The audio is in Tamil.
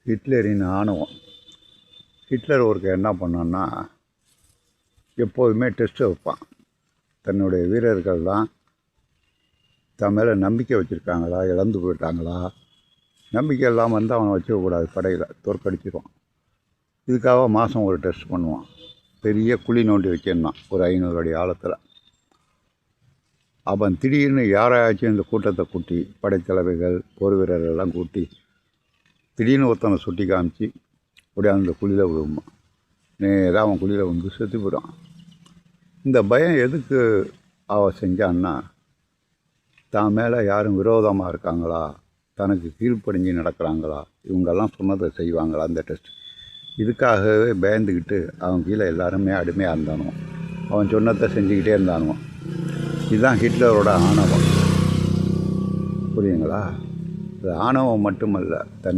ஹிட்லரின் ஆணவம். ஹிட்லர் ஒருக்க என்ன பண்ணான்னா, எப்போதுமே டெஸ்ட்டு வைப்பான். தன்னுடைய வீரர்கள்லாம் தன் மேலே நம்பிக்கை வச்சுருக்காங்களா, இழந்து போயிட்டாங்களா, நம்பிக்கை இல்லாமல் வந்து அவனை வச்சுக்கக்கூடாது, படையில் தோற்கடிச்சிடுவான். இதுக்காக மாதம் ஒரு டெஸ்ட் பண்ணுவான். பெரிய குழி நோண்டி வச்சிருந்தான் ஒரு 500 அடி ஆழத்தில். அவன் திடீர்னு யாராச்சும் இந்த கூட்டத்தை கூட்டி, படைத்தலைவர்கள் போர் வீரர்கள்லாம் கூட்டி திடீர்னு ஒருத்தனை சுட்டி காமிச்சு அப்படியே அந்த குழியில் விழுவான். நேராக அவன் குழியில் வந்து செத்து போயிடான். இந்த பயம் எதுக்கு அவன் செஞ்சான்னா, தான் மேலே யாரும் விரோதமாக இருக்காங்களா, தனக்கு கீழ்ப்படிஞ்சு நடக்கிறாங்களா, இவங்கெல்லாம் சொன்னதை செய்வாங்களா அந்த டெஸ்ட். இதுக்காகவே பயந்துக்கிட்டு அவன் கீழே எல்லாருமே அடிமையாக இருந்தானோ, அவன் சொன்னதை செஞ்சுக்கிட்டே இருந்தானோ. இதுதான் ஹிட்லரோட ஆணவம். புரியுங்களா? அது ஆணவம் மட்டுமல்ல, தன்